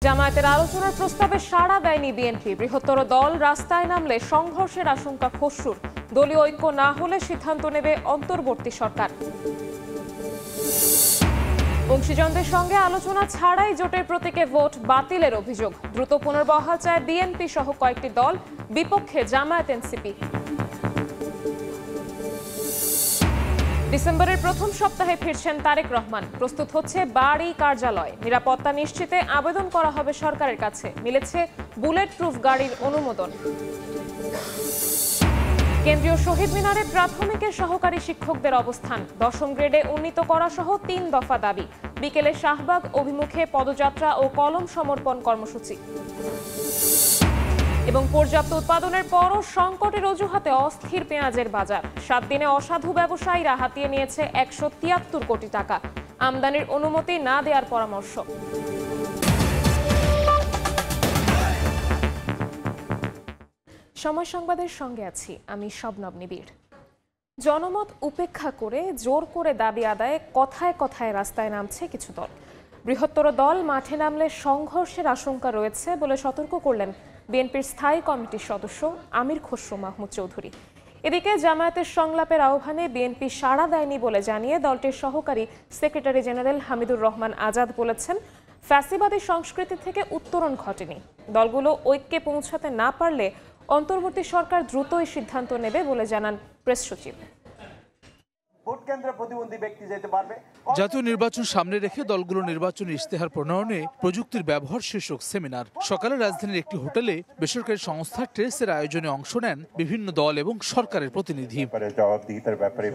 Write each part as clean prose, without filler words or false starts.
জামায়াতের আলোচনার প্রস্তাবে সাড়া দেয়নি বিএনপি। বৃহত্তর দল রাস্তায় নামলে সংঘর্ষের আশঙ্কা খসরুর। দলীয় ঐক্য না হলে সিদ্ধান্ত নেবে অন্তর্বর্তী সরকার। অংশীজনদের সঙ্গে আলোচনা ছাড়াই জোটের প্রতীকে ভোট বাতিলের অভিযোগ। দ্রুত পুনর্বহাল চায় বিএনপি সহ কয়েকটি দল, বিপক্ষে জামায়াত এনসিপি। ডিসেম্বরের প্রথম সপ্তাহে ফিরছেন তারেক রহমান। প্রস্তুত হচ্ছে বাড়ি কার্যালয়। নিরাপত্তা নিশ্চিতে আবেদন করা হবে সরকারের কাছে। মিলেছে বুলেট প্রুফ গাড়ির অনুমোদন। কেন্দ্রীয় শহীদ মিনারে প্রাথমিকের সহকারী শিক্ষকদের অবস্থান। 10ম গ্রেডে উন্নীত করা সহ 3 দফা দাবি। বিকেলে শাহবাগ অভিমুখে পদযাত্রা ও কলম সমর্পণ কর্মসূচি। এবং পর্যাপ্ত উৎপাদনের পরও সংকটের অজুহাতে অস্থির পেঁয়াজের বাজার। 7 দিনে অসাধু ব্যবসায়ীরা হাতিয়ে নিয়েছে 173 কোটি টাকা। আমদানির অনুমতি না দেওয়ার পরামর্শ। সময় সংবাদের সঙ্গে আছি আমি শবনব নিবিড়। জনমত উপেক্ষা করে জোর করে দাবি আদায়ে কথায় কথায় রাস্তায় নামছে কিছু দল। বৃহত্তর দল মাঠে নামলে সংঘর্ষের আশঙ্কা রয়েছে বলে সতর্ক করলেন বিএনপির স্থায়ী কমিটির সদস্য আমির খসরু মাহমুদ চৌধুরী। এদিকে জামায়াতের সংলাপের আহ্বানে বিএনপি সাড়া দেয়নি বলে জানিয়ে দলটির সহকারী সেক্রেটারি জেনারেল হামিদুর রহমান আজাদ বলেছেন, ফ্যাসিবাদী সংস্কৃতি থেকে উত্তরণ ঘটেনি। দলগুলো ঐক্যে পৌঁছাতে না পারলে অন্তর্বর্তী সরকার দ্রুতই সিদ্ধান্ত নেবে বলে জানান প্রেস সচিব। জাতীয় নির্বাচন সামনে রেখে দলগুলো নির্বাচনী ইশতেহার প্রণয়নে প্রযুক্তির ব্যবহার শীর্ষক সেমিনার। সকালে রাজধানীর একটি হোটেলে বেসরকারি সংস্থা ট্রেসের আয়োজনে অংশ নেন বিভিন্ন দল এবং সরকারের প্রতিনিধি।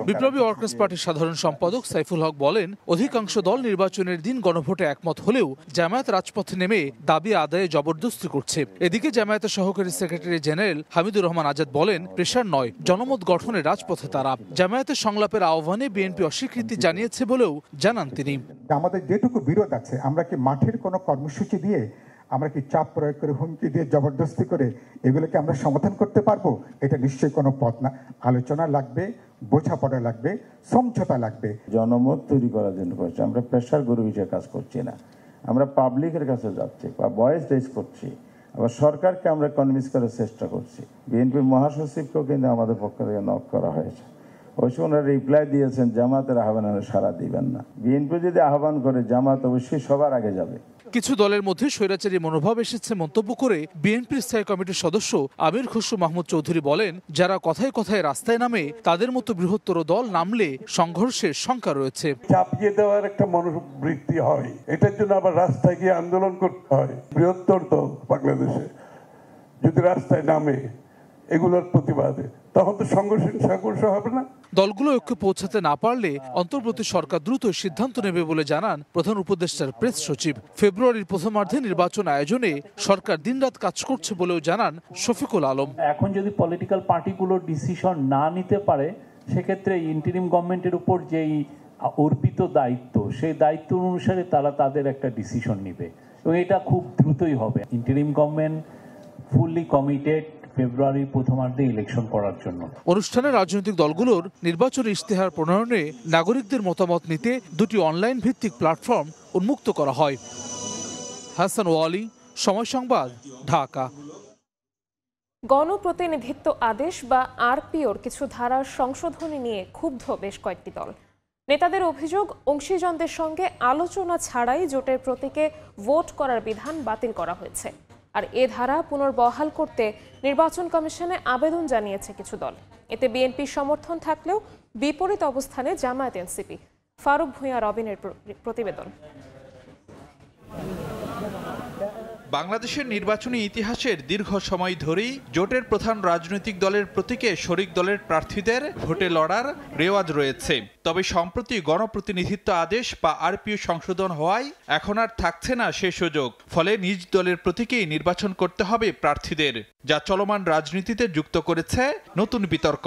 বিপ্লবী ওয়ার্কার্স পার্টির সাধারণ সম্পাদক সাইফুল হক বলেন, অধিকাংশ দল নির্বাচনের দিন গণভোটে একমত হলেও জামায়াত রাজপথে নেমে দাবি আদায়ে জবরদস্তি করছে। এদিকে জামায়াতের সহকারী সেক্রেটারি জেনারেল হামিদুর রহমান আজাদ বলেন, প্রেশার নয়, জনমত গঠনে রাজপথে তারা। জামায়াতের সংলাপের আহ্বানে বিএনপি অস্বীকৃতি জানিয়েছে বলেও জানান তিনি। আমাদের যেটুকু বিরোধ আছে, আমরা কি মাঠের কোনো কর্মসূচি দিয়ে, আমরা কি চাপ প্রয়োগ করে, হুমকি দিয়ে, জবরদস্তি করে এগুলোকে আমরা সমাধান করতে পারবো? এটা নিশ্চয়ই কোনো পথ না। আলোচনা লাগবে, বোঝাপড়া লাগবে, সমঝোতা লাগবে। জনমত তৈরি করার জন্য করছি, আমরা প্রেশার গরু হিসেবে কাজ করছি না। আমরা পাবলিকের কাছে যাচ্ছি বা ভয়েস রেজ করছি, আবার সরকারকে আমরা কনভিন্স করার চেষ্টা করছি। বিএনপির মহাসচিবকেও কিন্তু আমাদের পক্ষ থেকে নক করা হয়েছে। অবশ্য ওনারা রিপ্লাই দিয়েছেন জামাতের আহ্বানে সাড়া দিবেন না। বিএনপি যদি আহ্বান করে জামাত অবশ্যই সবার আগে যাবে। কিছু দলের মধ্যে স্বৈরাচারী মনোভাব এসেছে মন্তব্য করে বিএনপির স্থায়ী কমিটির সদস্য আমির খসরু মাহমুদ চৌধুরী বলেন, যারা কথায় কথায় রাস্তায় নামে তাদের মতো বৃহত্তর দল নামলে সংঘর্ষের শঙ্কা রয়েছে। চাপিয়ে দেওয়ার একটা মনোবৃত্তি হয়, এটার জন্য আবার রাস্তায় গিয়ে আন্দোলন করতে হয়। বৃহত্তর দল বাংলাদেশে যদি রাস্তায় নামে এগুলোর প্রতিবাদে, তখন তো সংঘর্ষ হবে না। দলগুলো ঐক্যে পৌঁছাতে না পারলে অন্তর্বর্তী সরকার দ্রুত সিদ্ধান্ত নেবে বলে জানান প্রধান উপদেষ্টার প্রেস সচিব। ফেব্রুয়ারির প্রথমার্ধে নির্বাচন আয়োজনে সরকার দিনরাত কাজ করছে বলেও জানান শফিকুল আলম। এখন যদি পলিটিক্যাল পার্টিগুলো ডিসিশন না নিতে পারে, সেক্ষেত্রে ইন্টারিম গভর্নমেন্টের উপর যেই অর্পিত দায়িত্ব, সেই দায়িত্ব অনুসারে তারা তাদের একটা ডিসিশন নিবে এবং এটা খুব দ্রুতই হবে। ইন্টারিম গভর্নমেন্ট ফুললি কমিটেড ফেব্রুয়ারির প্রথমার্ধে ইলেকশন করার জন্য। অনুষ্ঠানে রাজনৈতিক দলগুলোর নির্বাচনী ইশতেহার প্রণয়নে নাগরিকদের মতামত নিতে 2টি অনলাইন ভিত্তিক প্ল্যাটফর্ম উন্মুক্ত করা হয়। হাসান ওয়ালি, সময় সংবাদ, ঢাকা। গণপ্রতিনিধিত্ব আদেশ বা আরপিওর কিছু ধারার সংশোধনী নিয়ে ক্ষুব্ধ বেশ কয়েকটি দল। নেতাদের অভিযোগ, অংশীজনদের সঙ্গে আলোচনা ছাড়াই জোটের প্রতীকে ভোট করার বিধান বাতিল করা হয়েছে। আর এ ধারা পুনর্বহাল করতে নির্বাচন কমিশনে আবেদন জানিয়েছে কিছু দল। এতে বিএনপির সমর্থন থাকলেও বিপরীত অবস্থানে জামায়াত এনসিপি। ফারুক ভূঁইয়া রবিনের প্রতিবেদন। বাংলাদেশের নির্বাচনী ইতিহাসের দীর্ঘ সময় ধরেই জোটের প্রধান রাজনৈতিক দলের প্রতীকে শরিক দলের প্রার্থীদের ভোটে লড়ার রেওয়াজ রয়েছে। তবে সম্প্রতি গণপ্রতিনিধিত্ব আদেশ বা আরপিও সংশোধন হওয়ায় এখন আর থাকছে না সে সুযোগ। ফলে নিজ দলের প্রতীকেই নির্বাচন করতে হবে প্রার্থীদের, যা চলমান রাজনীতিতে যুক্ত করেছে নতুন বিতর্ক।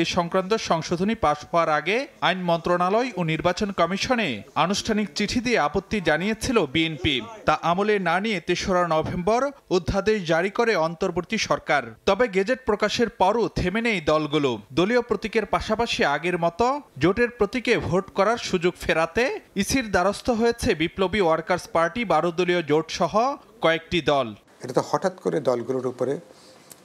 এ সংক্রান্ত সংশোধনী পাশ হওয়ার আগে আইন মন্ত্রণালয় ও নির্বাচন কমিশনে আনুষ্ঠানিক চিঠি দিয়ে আপত্তি জানিয়েছিল বিএনপি। তা আমলে না নিয়ে ৩রা নভেম্বর অধ্যাদেশ জারি করে অন্তর্বর্তী সরকার। তবে গেজেট প্রকাশের পরও থেমে নেই দলগুলো। দলীয় প্রতীকের পাশাপাশি আগের মতো জোটের প্রতীকে ভোট করার সুযোগ ফেরাতে ইসির দ্বারস্থ হয়েছে বিপ্লবী ওয়ার্কার্স পার্টি, 12 দলীয় জোট সহ কয়েকটি দল। এটা তো হঠাৎ করে দলগুলোর উপরে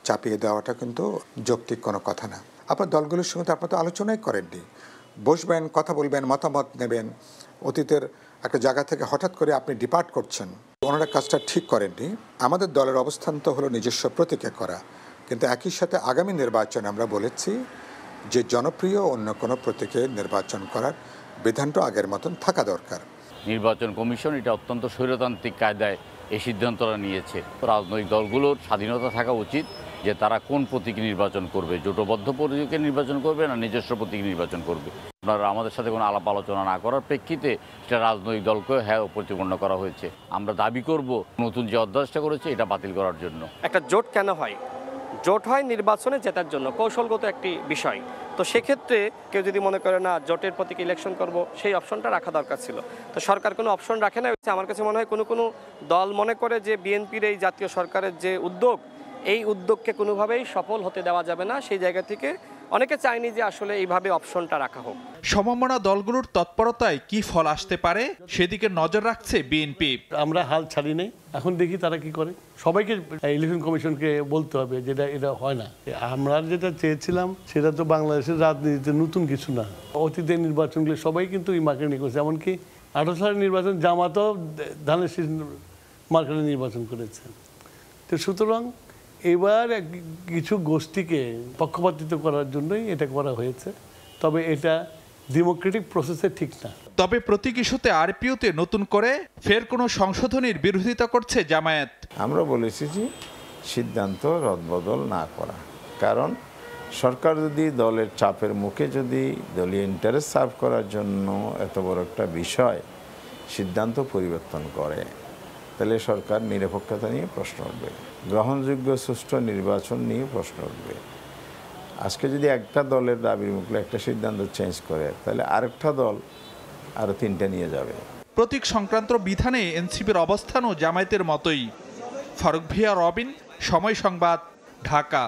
চাপিয়ে দেওয়াটা কিন্তু যৌক্তিক কোনো কথা না। আপনার দলগুলোর সঙ্গে তো আপনার তো আলোচনাই করেননি, বসবেন, কথা বলবেন, মতামত নেবেন। অতীতের একটা জায়গা থেকে হঠাৎ করে আপনি ডিপার্ট করছেন, ওনারা কাজটা ঠিক করেননি। আমাদের দলের অবস্থান তো হলো নিজস্ব প্রতীকে করা, কিন্তু একই সাথে আগামী নির্বাচনে আমরা বলেছি যে জনপ্রিয় অন্য কোনো প্রতীকে নির্বাচন করার বিধানটা আগের মতন থাকা দরকার। নির্বাচন কমিশন এটা অত্যন্ত স্বৈরতান্ত্রিক কায়দায় এই সিদ্ধান্তটা নিয়েছে। রাজনৈতিক দলগুলোর স্বাধীনতা থাকা উচিত যে তারা কোন প্রতীকে নির্বাচন করবে, জোটবদ্ধ প্রতীকে নির্বাচন করবে না নিজস্ব প্রতীকে নির্বাচন করবে। আপনারা আমাদের সাথে কোনো আলাপ আলোচনা না করার প্রেক্ষিতে সেটা রাজনৈতিক দলকে প্রতিপন্ন করা হয়েছে। আমরা দাবি করব নতুন যে অধ্যাদেশটা করেছে এটা বাতিল করার জন্য। একটা জোট কেন হয়? জোট হয় নির্বাচনে জেতার জন্য, কৌশলগত একটি বিষয়। তো সেক্ষেত্রে কেউ যদি মনে করে না জোটের প্রতীক ইলেকশন করব, সেই অপশনটা রাখা দরকার ছিল। তো সরকার কোনো অপশন রাখে না। আমার কাছে মনে হয় কোনো দল মনে করে যে বিএনপির এই জাতীয় সরকারের যে উদ্যোগ, এই উদ্যোগকে কোনোভাবেই সফল হতে দেওয়া যাবে না। সেই জায়গা থেকে অনেকে চায়নি যে আসলে এইভাবে অপশনটা রাখা হোক। সমমনা দলগুলোর তৎপরতায় কি ফল আসতে পারে সেদিকে নজর রাখছে বিএনপি। আমরা হাল ছাড়ি নেই, এখন দেখি তারা কি করে। সবাইকে ইলেকশন কমিশনকে বলতে হবে যেটা এটা হয় না। আমরা যেটা চেয়েছিলাম সেটা তো বাংলাদেশের রাজনীতিতে নতুন কিছু না। অতীতের নির্বাচনগুলো সবাই কিন্তু এই মার্কেটিং করেছে, এমনকি 18 সালের নির্বাচন জামাতও ধানের শীষ মার্কেটে নির্বাচন করেছে। তো সুতরাং এবার কিছু গোষ্ঠীকে পক্ষপাতিত্ব করার জন্যই এটা করা হয়েছে, তবে এটা ডেমোক্রেটিক প্রসেসে ঠিক না। তবে প্রতীক ইস্যুতে আরপিওতে নতুন করে ফের কোনো সংশোধনীর বিরোধিতা করছে জামায়াত। আমরা বলেছি যে সিদ্ধান্ত রদবদল না করা, কারণ সরকার যদি দলের চাপের মুখে যদি দলীয় ইন্টারেস্ট সার্ভ করার জন্য এত বড় একটা বিষয় সিদ্ধান্ত পরিবর্তন করে, তাহলে সরকার নিরপেক্ষতা নিয়ে প্রশ্ন উঠবে, গ্রহণযোগ্য সুষ্ঠু নির্বাচন নিয়ে প্রশ্ন উঠবে। আজকে যদি একটা দলের দাবির মুখে একটা সিদ্ধান্ত চেঞ্জ করে, তাহলে আরেকটা দল আরও 3টা নিয়ে যাবে। প্রতীক সংক্রান্ত বিধানে এনসিপির অবস্থানও জামায়াতের মতোই। ফারুক ভিয়া, রবিন, সময় সংবাদ, ঢাকা।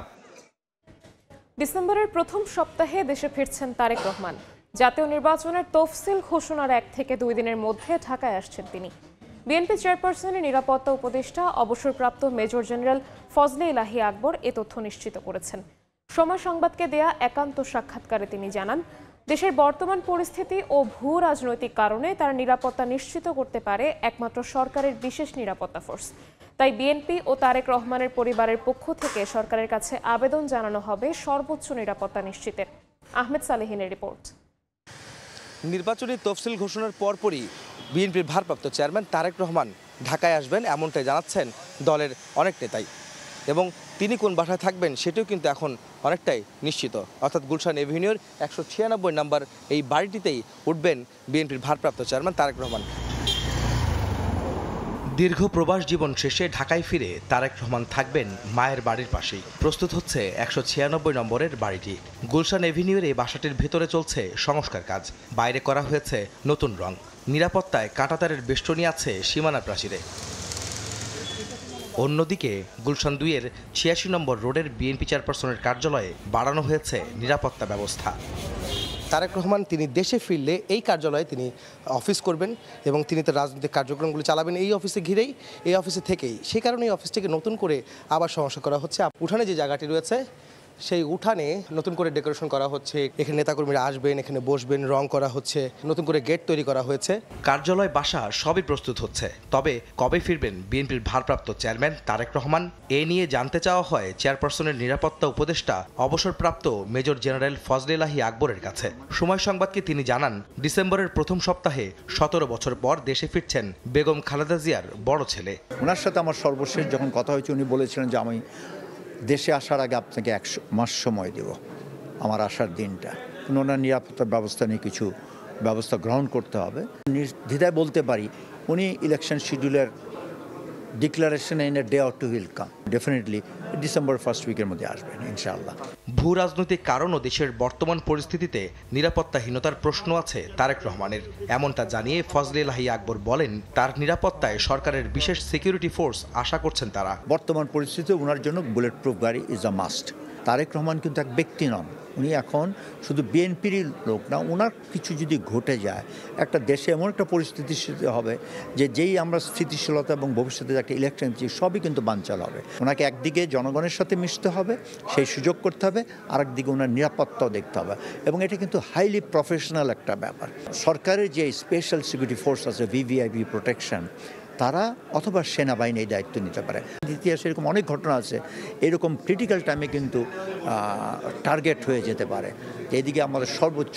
ডিসেম্বরের প্রথম সপ্তাহে দেশে ফিরছেন তারেক রহমান। জাতীয় নির্বাচনের তফসিল ঘোষণার 1 থেকে 2 দিনের মধ্যে ঢাকায় আসছেন তিনি। বিএনপি চেয়ারপারসনের নিরাপত্তা উপদেষ্টা অবসরপ্রাপ্ত মেজর জেনারেল ফজলে ইলাহি আকবর এ তথ্য নিশ্চিত করেছেন। সময় সংবাদকে দেয়া একান্ত সাক্ষাৎকারে তিনি জানান, দেশের বর্তমান পরিস্থিতি ও ভূ রাজনৈতিক কারণে তার নিরাপত্তা নিশ্চিত করতে পারে একমাত্র সরকারের বিশেষ নিরাপত্তা ফোর্স। তাই বিএনপি ও তারেক রহমানের পরিবারের পক্ষ থেকে সরকারের কাছে আবেদন জানানো হবে সর্বোচ্চ নিরাপত্তা নিশ্চিতের। আহমেদ সালেহিনের রিপোর্ট। নির্বাচনী তফসিল ঘোষণার পরপরই বিএনপির ভারপ্রাপ্ত চেয়ারম্যান তারেক রহমান ঢাকায় আসবেন, এমনটাই জানাচ্ছেন দলের অনেক নেতাই। এবং তিনি কোন বাসায় থাকবেন সেটিও কিন্তু এখন অনেকটাই নিশ্চিত। অর্থাৎ গুলশান এভিনিউর 196 নম্বর এই বাড়িটিতেই উঠবেন বিএনপির ভারপ্রাপ্ত চেয়ারম্যান তারেক রহমান। দীর্ঘ প্রবাস জীবন শেষে ঢাকায় ফিরে তারেক রহমান থাকবেন মায়ের বাড়ির পাশেই। প্রস্তুত হচ্ছে 196 নম্বরের বাড়িটি। গুলশান এভিনিউর এই বাসাটির ভেতরে চলছে সংস্কার কাজ। বাইরে করা হয়েছে নতুন রং। নিরাপত্তায় কাঁটাতারের বেষ্টনী আছে সীমানা প্রাচীরে। অন্যদিকে গুলশান 2-এর 86 নম্বর রোডের বিএনপি চেয়ারপারসনের কার্যালয়ে বাড়ানো হয়েছে নিরাপত্তা ব্যবস্থা। তারেক রহমান তিনি দেশে ফিরলে এই কার্যালয়ে তিনি অফিস করবেন এবং তিনি তার রাজনৈতিক কার্যক্রমগুলি চালাবেন এই অফিসে ঘিরেই, এই অফিসে থেকেই। সেই কারণে এই অফিসটিকে নতুন করে আবার সংস্কার করা হচ্ছে। উঠানে যে জায়গাটি রয়েছে সেই উঠানে নতুন করে ডেকোরেশন করা হচ্ছে। এখানে নেতাকর্মীরা আসবেন, এখানে বসবেন, রং করা হচ্ছে, নতুন করে গেট তৈরি করা হয়েছে। কার্যালয়, বাসা সবই প্রস্তুত হচ্ছে। তবে কবে ফিরবেন বিএনপির ভারপ্রাপ্ত চেয়ারম্যান তারেক রহমান এ নিয়ে জানতে চাওয়া হয় চেয়ারপারসনের নিরাপত্তা উপদেষ্টা অবসরপ্রাপ্ত মেজর জেনারেল ফজলে ইলাহি আকবরের কাছে। সময় সংবাদকে তিনি জানান, ডিসেম্বরের প্রথম সপ্তাহে 17 বছর পর দেশে ফিরছেন বেগম খালেদা জিয়ার বড় ছেলে। ওনার সাথে আমার সর্বশেষ যখন কথা হয়েছে উনি বলেছিলেন যে আমি দেশে আসার আগে আপনাকে 1 মাস সময় দেব আমার আসার দিনটা। ওনার নিরাপত্তার ব্যবস্থা নিয়ে কিছু ব্যবস্থা গ্রহণ করতে হবে। নির্দ্বিধায় বলতে পারি উনি ইলেকশন শিডিউলের declaration in a day or two will come. Definitely December first উইকের মধ্যে আসবেন ইনশাআল্লাহ। ভূ রাজনৈতিক কারণ ও দেশের বর্তমান পরিস্থিতিতে নিরাপত্তাহীনতার প্রশ্ন আছে তারেক রহমানের। এমনটা জানিয়ে ফজলে লাহি আকবর বলেন, তার নিরাপত্তায় সরকারের বিশেষ সিকিউরিটি ফোর্স আশা করছেন তারা। বর্তমান পরিস্থিতিতে ওনার জন্য বুলেট প্রুফ গাড়ি is a must. Tarique Rahman কিন্তু এক ব্যক্তি নন, উনি এখন শুধু বিএনপির লোক না। ওনার কিছু যদি ঘটে যায়, একটা দেশে এমন একটা পরিস্থিতি হবে যে যেই আমরা স্থিতিশীলতা এবং ভবিষ্যতে একটা ইলেকশন সবই কিন্তু বানচাল হবে। ওনাকে একদিকে জনগণের সাথে মিশতে হবে, সেই সুযোগ করতে হবে, আরেকদিকে ওনার নিরাপত্তাও দেখতে হবে, এবং এটা কিন্তু হাইলি প্রফেশনাল একটা ব্যাপার। সরকারের যে স্পেশাল সিকিউরিটি ফোর্স আছে, ভিভিআইপি প্রোটেকশন, তারা অথবা সেনাবাহিনী এই দায়িত্ব নিতে পারে। ইতিহাসে এরকম অনেক ঘটনা আছে, এরকম ক্রিটিক্যাল টাইমে কিন্তু টার্গেট হয়ে যেতে পারে। এদিকে আমাদের সর্বোচ্চ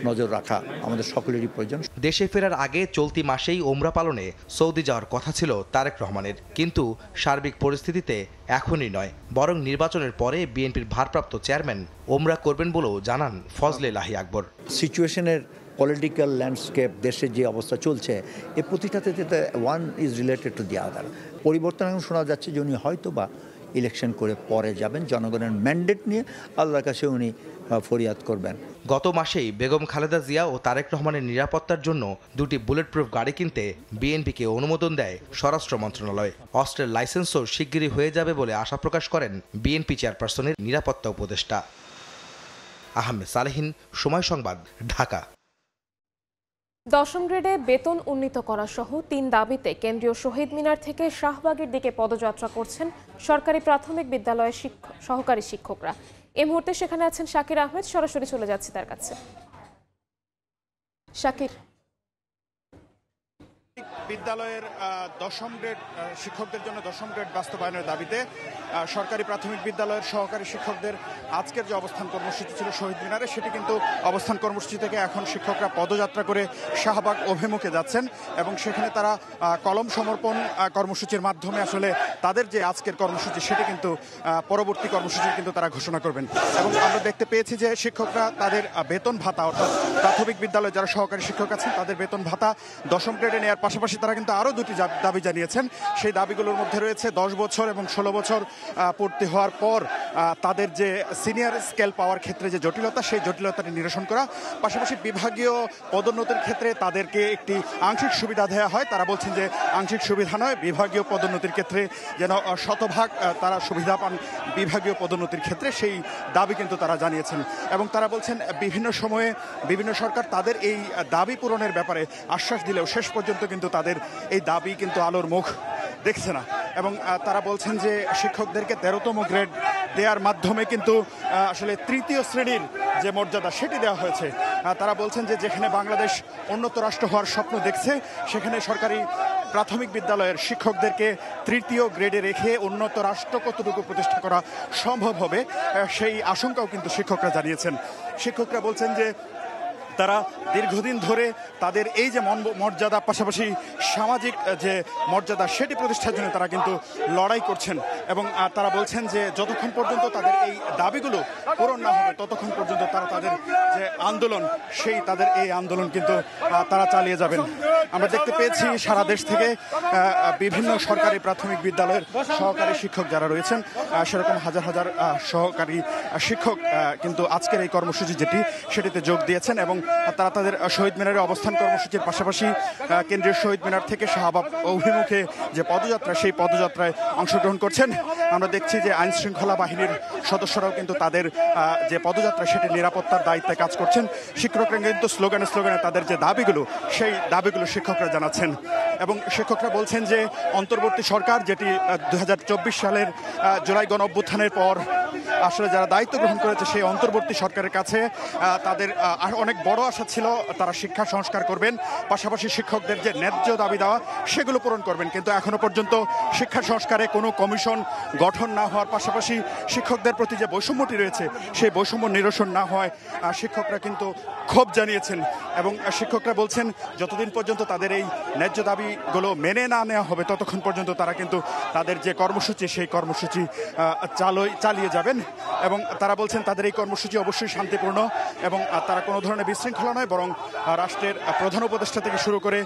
নজর রাখা আমাদের সকলেরই প্রয়োজন। দেশে ফেরার আগে চলতি মাসেই ওমরা পালনে সৌদি যাওয়ার কথা ছিল তারেক রহমানের, কিন্তু সার্বিক পরিস্থিতিতে এখনই নয়, বরং নির্বাচনের পরে বিএনপির ভারপ্রাপ্ত চেয়ারম্যান ওমরা করবেন বলেও জানান ফজলে লাহি আকবর। সিচুয়েশনের পলিটিক্যাল ল্যান্ডস্কেপ, দেশের যে অবস্থা চলছে, এ প্রতিটাতে one is related to the other. পরিবর্তন এখন শোনা যাচ্ছে যে উনি হয়তো বা ইলেকশন করে পরে যাবেন, জনগণের ম্যান্ডেট নিয়ে আল্লাহর কাছে উনি ফরিয়াদ করবেন। গত মাসেই বেগম খালেদা জিয়া ও তারেক রহমানের নিরাপত্তার জন্য 2টি বুলেট প্রুফ গাড়ি কিনতে বিএনপিকে অনুমোদন দেয় স্বরাষ্ট্র মন্ত্রণালয়। অস্ত্রের লাইসেন্সও শিগগিরই হয়ে যাবে বলে আশা প্রকাশ করেন বিএনপি চেয়ারপারসনের নিরাপত্তা উপদেষ্টা। আহমেদ সালেহিন, সময় সংবাদ, ঢাকা। 10ম গ্রেডে বেতন উন্নীত করা সহ 3 দাবিতে কেন্দ্রীয় শহীদ মিনার থেকে শাহবাগের দিকে পদযাত্রা করছেন সরকারি প্রাথমিক বিদ্যালয়ের সহকারী শিক্ষকরা। এই মুহূর্তে সেখানে আছেন শাকির আহমেদ, সরাসরি চলে যাচ্ছি তার কাছে। শাকির, বিদ্যালয়ের 10ম গ্রেড শিক্ষকদের জন্য 10ম গ্রেড বাস্তবায়নের দাবিতে সরকারি প্রাথমিক বিদ্যালয়ের সহকারী শিক্ষকদের আজকের যে অবস্থান কর্মসূচি ছিল শহীদ মিনারে, সেটি কিন্তু অবস্থান কর্মসূচি থেকে এখন শিক্ষকরা পদযাত্রা করে শাহবাগ অভিমুখে যাচ্ছেন এবং সেখানে তারা কলম সমর্পণ কর্মসূচির মাধ্যমে আসলে তাদের যে আজকের কর্মসূচি সেটি কিন্তু পরবর্তী কর্মসূচি কিন্তু তারা ঘোষণা করবেন। এবং আমরা দেখতে পেয়েছি যে শিক্ষকরা তাদের বেতন ভাতা, অর্থাৎ প্রাথমিক বিদ্যালয়ে যারা সহকারী শিক্ষক আছেন তাদের বেতন ভাতা 10ম গ্রেডে নেওয়ার পাশাপাশি তারা কিন্তু আরও 2টি দাবি জানিয়েছেন। সেই দাবিগুলোর মধ্যে রয়েছে 10 বছর এবং 16 বছর পূর্তি হওয়ার পর তাদের যে সিনিয়র স্কেল পাওয়ার ক্ষেত্রে যে জটিলতা, সেই জটিলতাটি নিরসন করা, পাশাপাশি বিভাগীয় পদোন্নতির ক্ষেত্রে তাদেরকে একটি আংশিক সুবিধা দেওয়া হয়। তারা বলছেন যে আংশিক সুবিধা নয়, বিভাগীয় পদোন্নতির ক্ষেত্রে যেন শতভাগ তারা সুবিধা পান বিভাগীয় পদোন্নতির ক্ষেত্রে, সেই দাবি কিন্তু তারা জানিয়েছেন। এবং তারা বলছেন বিভিন্ন সময়ে বিভিন্ন সরকার তাদের এই দাবি পূরণের ব্যাপারে আশ্বাস দিলেও শেষ পর্যন্ত কিন্তু তাদের এই দাবি কিন্তু আলোর মুখ দেখছে না। এবং তারা বলছেন যে শিক্ষকদেরকে 13তম গ্রেড দেওয়ার মাধ্যমে কিন্তু আসলে 3য় শ্রেণীর যে মর্যাদা সেটি দেওয়া হয়েছে। তারা বলছেন যে যেখানে বাংলাদেশ উন্নত রাষ্ট্র হওয়ার স্বপ্ন দেখছে, সেখানে সরকারি প্রাথমিক বিদ্যালয়ের শিক্ষকদেরকে 3য় গ্রেডে রেখে উন্নত রাষ্ট্র কতটুকু প্রতিষ্ঠা করা সম্ভব হবে, সেই আশঙ্কাও কিন্তু শিক্ষকরা জানিয়েছেন। শিক্ষকরা বলছেন যে তারা দীর্ঘদিন ধরে তাদের এই যে মর্যাদা, পাশাপাশি সামাজিক যে মর্যাদা সেটি প্রতিষ্ঠার জন্য তারা কিন্তু লড়াই করছেন। এবং তারা বলছেন যে যতক্ষণ পর্যন্ত তাদের এই দাবিগুলো পূরণ না হবে ততক্ষণ পর্যন্ত তারা তাদের যে আন্দোলন, সেই তাদের এই আন্দোলন কিন্তু তারা চালিয়ে যাবেন। আমরা দেখতে পেয়েছি সারা দেশ থেকে বিভিন্ন সরকারি প্রাথমিক বিদ্যালয়ের সহকারী শিক্ষক যারা রয়েছেন, সেরকম হাজার হাজার সহকারী শিক্ষক কিন্তু আজকের এই কর্মসূচি সেটিতে যোগ দিয়েছেন এবং তারা তাদের শহীদ মিনারে অবস্থান কর্মসূচির পাশাপাশি কেন্দ্রীয় শহীদ মিনার থেকে শাহবাগ অভিমুখে যে পদযাত্রা, সেই পদযাত্রায় অংশগ্রহণ করছেন। আমরা দেখছি যে আইন শৃঙ্খলা বাহিনীর সদস্যরাও কিন্তু তাদের যে পদযাত্রা সেটি নিরাপত্তার দায়িত্বে কাজ করছেন। শিক্ষকরা কিন্তু স্লোগানে স্লোগানে তাদের যে দাবিগুলো, সেই দাবিগুলো শিক্ষকরা জানাচ্ছেন। এবং শিক্ষকরা বলছেন যে অন্তর্বর্তী সরকার, যেটি 2024 সালের জুলাই গণঅভ্যুত্থানের পর আসলে যারা দায়িত্ব গ্রহণ করেছে, সেই অন্তর্বর্তী সরকারের কাছে তাদের অনেক বড় আশা ছিল, তারা শিক্ষা সংস্কার করবেন, পাশাপাশি শিক্ষকদের যে ন্যায্য দাবি দেওয়া সেগুলো পূরণ করবেন। কিন্তু এখনো পর্যন্ত শিক্ষা সংস্কারে কোনো কমিশন গঠন না হওয়ার পাশাপাশি শিক্ষকদের প্রতি যে বৈষম্যটি রয়েছে, সেই বৈষম্য নিরসন না হয় শিক্ষকরা কিন্তু ক্ষোভ জানিয়েছেন। এবং শিক্ষকরা বলছেন যতদিন পর্যন্ত তাদের এই ন্যায্য দাবিগুলো মেনে না নেওয়া হবে ততক্ষণ পর্যন্ত তারা কিন্তু তাদের যে কর্মসূচি, সেই কর্মসূচি চালিয়ে যাবেন। এবং তারা বলছেন তাদের এই কর্মসূচি অবশ্যই শান্তিপূর্ণ এবং তারা কোনো ধরনের বিশৃঙ্খলা নয়, বরং রাষ্ট্রের প্রধান উপদেষ্টা থেকে শুরু করে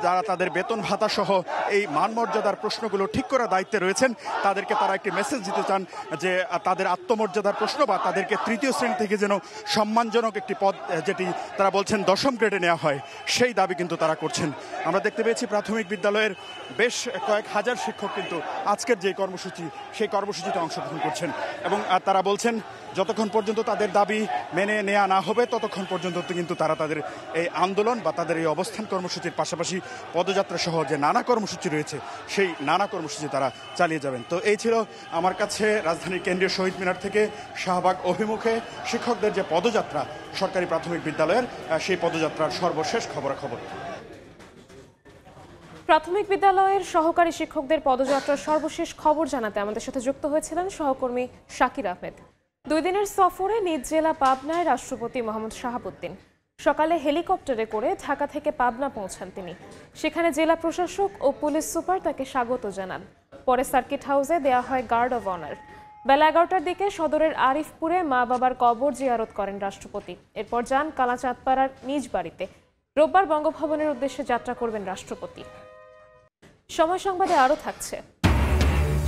যারা তাদের বেতন ভাতা সহ এই মানমর্যাদার প্রশ্নগুলো ঠিক করার দায়িত্বে রয়েছেন তাদেরকে তারা একটি মেসেজ দিতে চান যে তাদের আত্মমর্যাদার প্রশ্ন বা তাদেরকে তৃতীয় শ্রেণী থেকে যেন সম্মানজনক একটি পদ যেটি তারা বলছেন 10ম গ্রেডে নেওয়া হয় সেই দাবি কিন্তু তারা করছেন। আমরা দেখতে পেয়েছি প্রাথমিক বিদ্যালয়ের বেশ কয়েক হাজার শিক্ষক কিন্তু আজকের যে কর্মসূচি সেই কর্মসূচিতে অংশগ্রহণ করছেন এবং তারা বলছেন যতক্ষণ পর্যন্ত তাদের দাবি মেনে নেওয়া না হবে ততক্ষণ পর্যন্ত কিন্তু তারা তাদের এই আন্দোলন বা তাদের এই অবস্থান কর্মসূচির পাশাপাশি পদযাত্রা সহ যে নানা কর্মসূচি রয়েছে সেই নানা কর্মসূচি তারা চালিয়ে যাবেন। তো এই ছিল আমার কাছে রাজধানীর কেন্দ্রীয় শহীদ মিনার থেকে শাহবাগ অভিমুখে শিক্ষকদের যে পদযাত্রা সরকারি প্রাথমিক বিদ্যালয়ের সেই পদযাত্রার সর্বশেষ খবরাখবর। প্রাথমিক বিদ্যালয়ের সহকারী শিক্ষকদের পদযাত্রার সর্বশেষ খবর জানাতে আমাদের সাথে যুক্ত হয়েছিলেন সহকর্মী শাকির আহমেদ। 2 দিনের সফরে নিজ জেলা পাবনায় রাষ্ট্রপতি মোহাম্মদ শাহাবুদ্দিন সকালে হেলিকপ্টারে করে ঢাকা থেকে পাবনা পৌঁছান তিনি। সেখানে জেলা প্রশাসক ও পুলিশ সুপার তাকে স্বাগত জানান। পরে সার্কিট হাউসে দেয়া হয় গার্ড অব অনার। বেলা 11টার দিকে সদরের আরিফপুরে মা বাবার কবর জিয়ারত করেন রাষ্ট্রপতি। এরপর যান কালাচাঁদপাড়ার নিজ বাড়িতে। রোববার বঙ্গভবনের উদ্দেশ্যে যাত্রা করবেন রাষ্ট্রপতি। সময় সংবাদে আরও থাকছে।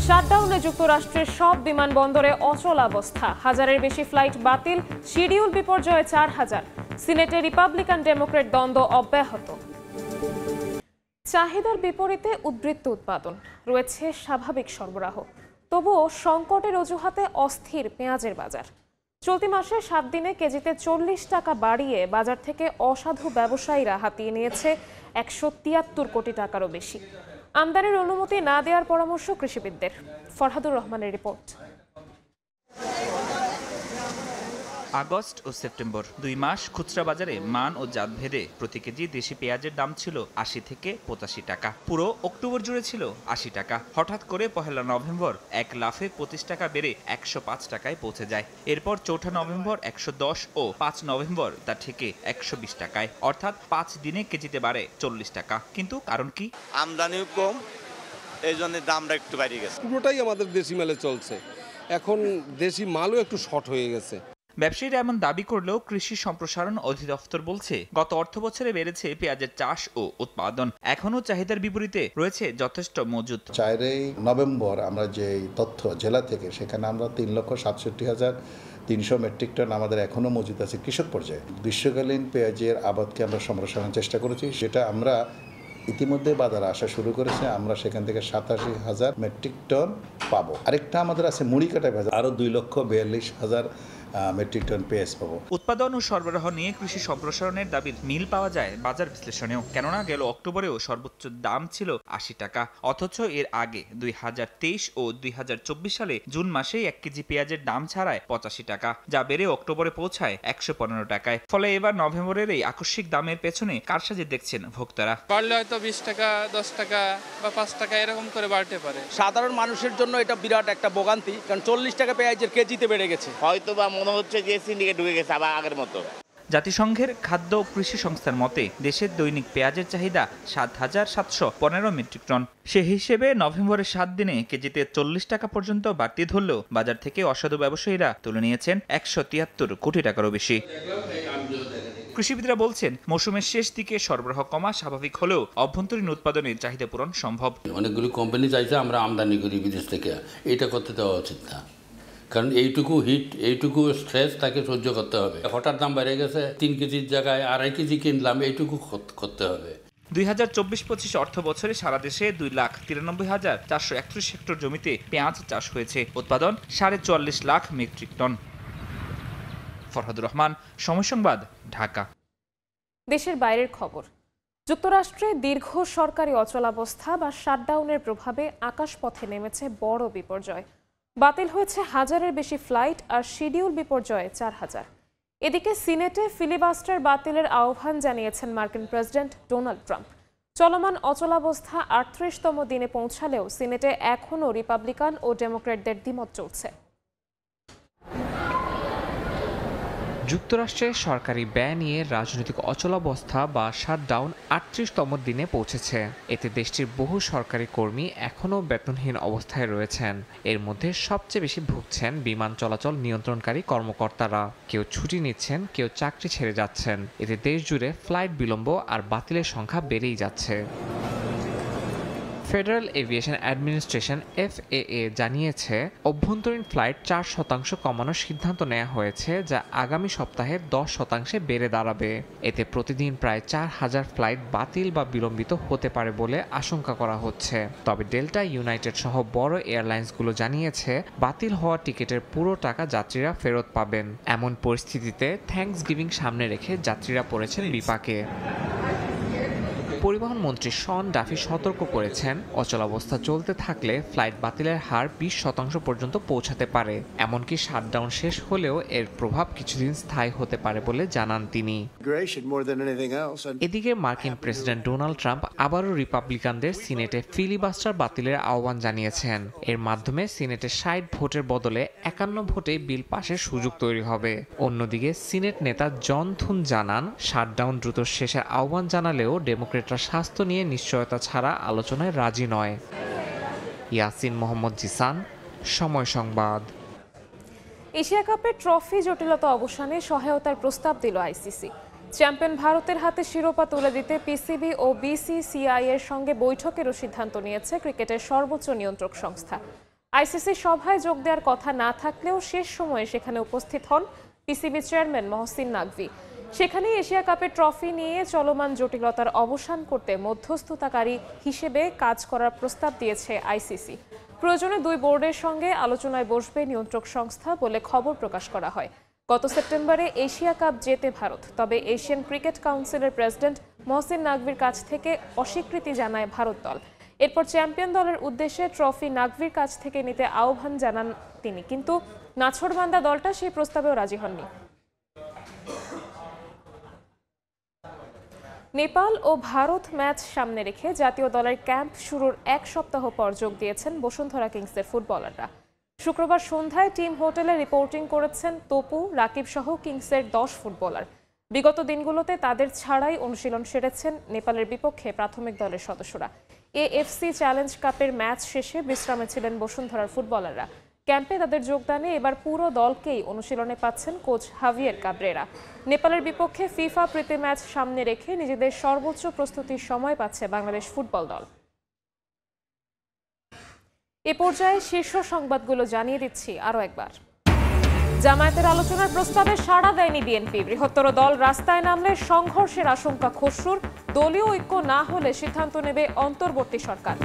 শাটডাউনে যুক্তরাষ্ট্রের সব বিমানবন্দরে অচলাবস্থা, 1000-এর বেশি ফ্লাইট বাতিল, শিডিউল বিপর্যয়ে 4000। সিনেটে রিপাবলিকান ডেমোক্রেট দ্বন্দ্ব অব্যাহত। চাহিদার বিপরীতে উদ্বৃত্ত উৎপাদন, রয়েছে স্বাভাবিক সরবরাহ, তবুও সংকটের অজুহাতে অস্থির পেঁয়াজের বাজার। চলতি মাসে 7 দিনে কেজিতে 40 টাকা বাড়িয়ে বাজার থেকে অসাধু ব্যবসায়ীরা হাতিয়ে নিয়েছে 173 কোটি টাকারও বেশি। আমদানির অনুমতি না দেওয়ার পরামর্শ কৃষিবিদদের। ফরহাদুর রহমানের রিপোর্ট। আগস্ট ও সেপ্টেম্বর 2 মাস খুচরা বাজারে মান ও জাত ভেদে প্রতি কেজি দেশি পেঁয়াজের দাম ছিল 80 থেকে 85 টাকা। পুরো অক্টোবর জুড়ে ছিল 80 টাকা। হঠাৎ করে 1 নভেম্বর এক লাফে 25 টাকা বেড়ে 105 টাকায় পৌঁছে যায়। এরপর 4 নভেম্বর 110 ও 5 নভেম্বর তা থেকে 120 টাকায়, অর্থাৎ 5 দিনে কেজিতে বাড়ে 40 টাকা। কিন্তু কারণ কি? আমদানিও কম, এই জন্য দামটা একটু বেড়ে গেছে। পুরোটাই আমাদের দেশি মালে চলছে, এখন দেশি মালও একটু শর্ট হয়ে গেছে। ব্যবসায়ীরা এমন দাবি করলেও কৃষি সম্প্রসারণ অধিদপ্তর বলছে গত অর্থ বছরে বেড়েছে পেঁয়াজের চাষ ও উৎপাদন। এখনও চাহিদার বিপরীতে রয়েছে যথেষ্ট মজুত। 4 নভেম্বর আমরা যে তথ্য জেলা থেকে, সেখানে আমরা 3,67,300 মেট্রিক টন আমাদের এখনও মজুত আছে কৃষক পর্যায়ে। গ্রীষ্মকালীন পেঁয়াজের আবাদকে আমরা সম্প্রসারণের চেষ্টা করেছি, সেটা আমরা ইতিমধ্যে বাজারে আসা শুরু করেছে। আমরা সেখান থেকে 87,000 মেট্রিক টন পাবো। আরেকটা আমাদের আছে মুড়ি কাটা পেঁয়াজ, আরও 2,42,000 মেট্রিক টন পেঁয়াজ পাবো। উৎপাদন ও সরবরাহ নিয়ে কৃষি সম্প্রসারণের দাবির মিল পাওয়া যায় বাজার বিশ্লেষণেও। কেননা গেল অক্টোবরেও সর্বোচ্চ দাম ছিল 80 টাকা, অথচ এর আগে 2023 ও 2024 সালে জুন মাসে 1 কেজি পেঁয়াজের দাম ছাড়ায় 85 টাকা, যা বেড়ে অক্টোবরে পৌঁছায় 115 টাকায়। ফলে এবার নভেম্বরের এই আকস্মিক দামের পেছনে কারসাজি দেখছেন ভোক্তারা। বাড়লে হয়তো 20 টাকা, 10 টাকা বা 5 টাকা এরকম করে বাড়তে পারে। সাধারণ মানুষের জন্য এটা বিরাট একটা ভোগান্তি, কারণ 40 টাকা পেঁয়াজের কেজিতে বেড়ে গেছে। হয়তো বা মনে হচ্ছে যে সিন্ডিকেট ঢুকে গেছে আবার আগের মতো। জাতিসংঘের খাদ্য ও কৃষি সংস্থার মতে দেশের দৈনিক পেঁয়াজের চাহিদা 7,715 মেট্রিক টন। সে হিসেবে নভেম্বরের 7 দিনে কেজিতে 40 টাকা পর্যন্ত বাড়তি ধরলেও বাজার থেকে অসাধু ব্যবসায়ীরা তুলে নিয়েছেন 173 কোটি টাকারও বেশি। কৃষিবিদরা বলছেন মৌসুমের শেষ দিকে সরবরাহ কমা স্বাভাবিক হলেও অভ্যন্তরীণ উৎপাদনের চাহিদা পূরণ সম্ভব। অনেকগুলি কোম্পানি চাইছে আমরা আমদানি করি বিদেশ থেকে, এটা করতে দেওয়া উচিত না, কারণ এইটুকু হিট, এইটুকু স্ট্রেস তাকে সহ্য করতে হবে। হঠাৎ দাম বেড়ে গেছে, 3 কেজির জায়গায় 2.5 কেজি কিনলাম, এইটুকু করতে হবে। 2024-25 অর্থ বছরে সারা দেশে 2,93,431 হেক্টর জমিতে পেঁয়াজ চাষ হয়েছে। উৎপাদন 44.5 লাখ মেট্রিক টন। ফরহাদুর রহমান, সময় সংবাদ, ঢাকা। দেশের বাইরের খবর। যুক্তরাষ্ট্রে দীর্ঘ সরকারি অচলাবস্থা বা শাটডাউনের প্রভাবে আকাশপথে নেমেছে বড় বিপর্যয়। বাতিল হয়েছে 1000-এর বেশি ফ্লাইট আর শিডিউল বিপর্যয়ে 4000। এদিকে সিনেটে ফিলিবাস্টার বাতিলের আহ্বান জানিয়েছেন মার্কিন প্রেসিডেন্ট ডোনাল্ড ট্রাম্প। চলমান অচলাবস্থা 38তম দিনে পৌঁছালেও সিনেটে এখনও রিপাবলিকান ও ডেমোক্র্যাটদের দ্বিমত চলছে। যুক্তরাষ্ট্রে সরকারি ব্যয় নিয়ে রাজনৈতিক অচলাবস্থা বা শাটডাউন ৩৮তম দিনে পৌঁছেছে। এতে দেশটির বহু সরকারি কর্মী এখনও বেতনহীন অবস্থায় রয়েছেন। এর মধ্যে সবচেয়ে বেশি ভুগছেন বিমান চলাচল নিয়ন্ত্রণকারী কর্মকর্তারা। কেউ ছুটি নিচ্ছেন, কেউ চাকরি ছেড়ে যাচ্ছেন। এতে দেশ জুড়ে ফ্লাইট বিলম্ব আর বাতিলের সংখ্যা বেড়েই যাচ্ছে। ফেডারেল এভিয়েশন অ্যাডমিনিস্ট্রেশন FAA জানিয়েছে অভ্যন্তরীণ ফ্লাইট ৪% কমানোর সিদ্ধান্ত নেওয়া হয়েছে, যা আগামী সপ্তাহে 10% বেড়ে দাঁড়াবে। এতে প্রতিদিন প্রায় ৪,০০০ ফ্লাইট বাতিল বা বিলম্বিত হতে পারে বলে আশঙ্কা করা হচ্ছে। তবে ডেল্টা, ইউনাইটেড সহ বড় এয়ারলাইন্সগুলো জানিয়েছে বাতিল হওয়া টিকিটের পুরো টাকা যাত্রীরা ফেরত পাবেন। এমন পরিস্থিতিতে থ্যাঙ্কসগিভিং সামনে রেখে যাত্রীরা পড়েছেন বিপাকে। পরিবহন মন্ত্রী শন ডাফি সতর্ক করেছেন, অচলাবস্থা চলতে থাকলে ফ্লাইট বাতিলের হার 20% পর্যন্ত পৌঁছাতে পারে। এমনকি শাটডাউন শেষ হলেও এর প্রভাব কিছুদিন স্থায়ী হতে পারে বলে জানান তিনি। এদিকে মার্কিন প্রেসিডেন্ট ডোনাল্ড ট্রাম্প আবারও রিপাবলিকানদের সিনেটে ফিলিবাস্টার বাতিলের আহ্বান জানিয়েছেন। এর মাধ্যমে সিনেটে 60 ভোটের বদলে 51 ভোটে বিল পাশের সুযোগ তৈরি হবে। অন্যদিকে সিনেট নেতা জন থুন জানান, শাটডাউন দ্রুত শেষের আহ্বান জানালেও ডেমোক্রেটরা স্বাস্থ্য নিয়ে নিশ্চয়তা ছাড়া আলোচনায় রাজি নয়। ইয়াসিন মোহাম্মদ জিসান, সময় সংবাদ। এশিয়া কাপের ট্রফি জটিলতা অবসানে সহায়তার প্রস্তাব দিল ICC। চ্যাম্পিয়ন ভারতের হাতে শিরোপা তুলে দিতে PCB ও BCCI এর সঙ্গে বৈঠকেরও সিদ্ধান্ত নিয়েছে ক্রিকেটের সর্বোচ্চ নিয়ন্ত্রক সংস্থা। ICC সভায় যোগ দেওয়ার কথা না থাকলেও শেষ সময়ে সেখানে উপস্থিত হন PCB চেয়ারম্যান মহসিন নাকভি। সেখানে এশিয়া কাপের ট্রফি নিয়ে চলমান জটিলতার অবসান করতে মধ্যস্থতাকারী হিসেবে কাজ করার প্রস্তাব দিয়েছে ICC। প্রয়োজনে দুই বোর্ডের সঙ্গে আলোচনায় বসবে নিয়ন্ত্রক সংস্থা বলে খবর প্রকাশ করা হয়। গত সেপ্টেম্বরে এশিয়া কাপ জেতে ভারত, তবে এশিয়ান ক্রিকেট কাউন্সিলের প্রেসিডেন্ট মহসিন নাকভির কাছ থেকে অস্বীকৃতি জানায় ভারত দল। এরপর চ্যাম্পিয়ন দলের উদ্দেশ্যে ট্রফি নাকভির কাছ থেকে নিতে আহ্বান জানান তিনি, কিন্তু নাছোড়বান্দা দলটা সেই প্রস্তাবেও রাজি হননি। নেপাল ও ভারত ম্যাচ সামনে রেখে জাতীয় দলের ক্যাম্প শুরুর 1 সপ্তাহ পর যোগ দিয়েছেন বসুন্ধরা কিংসের ফুটবলাররা। শুক্রবার সন্ধ্যায় টিম হোটেলে রিপোর্টিং করেছেন তপু, রাকিব সহ কিংসের 10 ফুটবলার। বিগত দিনগুলোতে তাদের ছাড়াই অনুশীলন সেরেছেন নেপালের বিপক্ষে প্রাথমিক দলের সদস্যরা। AFC চ্যালেঞ্জ কাপের ম্যাচ শেষে বিশ্রামে ছিলেন বসুন্ধরার ফুটবলাররা। ক্যাম্পে তাদের যোগদানে এবার পুরো দলকেই অনুশীলনে পাচ্ছেন কোচ হাভিয়ের কাব্রেরা। নেপালের বিপক্ষে ফিফা প্রীতি ম্যাচ সামনে রেখে নিজেদের সর্বোচ্চ প্রস্তুতির সময় পাচ্ছে বাংলাদেশ ফুটবল দল। এ পর্যায়ে শীর্ষ সংবাদগুলো জানিয়ে দিচ্ছি আরও একবার। জামায়াতের আলোচনার প্রস্তাবে সাড়া দেয়নি বিএনপি। বৃহত্তর দল রাস্তায় নামলে সংঘর্ষের আশঙ্কা খসরুর। দলীয় ঐক্য না হলে সিদ্ধান্ত নেবে অন্তর্বর্তী সরকার।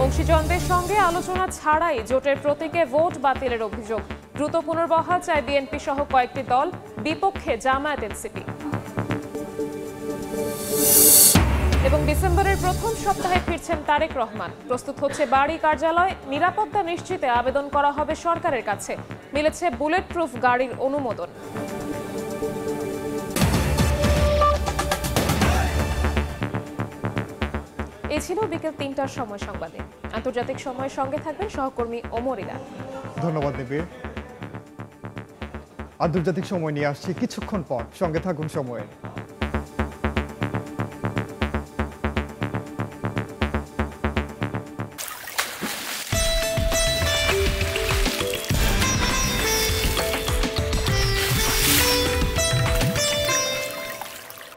অংশীজনদের সঙ্গে আলোচনা ছাড়াই জোটের প্রতীকে ভোট বাতিলের অভিযোগ। দ্রুত পুনর্বহাল চায় বিএনপি সহ কয়েকটি দল, বিপক্ষে জামায়াত এনসিপি। এবং ডিসেম্বরের প্রথম সপ্তাহে ফিরছেন তারেক রহমান। প্রস্তুত হচ্ছে বাড়ি কার্যালয়। নিরাপত্তা নিশ্চিতে আবেদন করা হবে সরকারের কাছে। মিলেছে বুলেট প্রুফ গাড়ির অনুমোদন। এই ছিল বিকেল ৩টার সময় সংবাদে। আন্তর্জাতিক সময়ের সঙ্গে থাকবেন সহকর্মী ওমর ইরা। ধন্যবাদ নিবিড়। আন্তর্জাতিক সময় নিয়ে আসছি কিছুক্ষণ পর, সঙ্গে থাকুন সময়ে।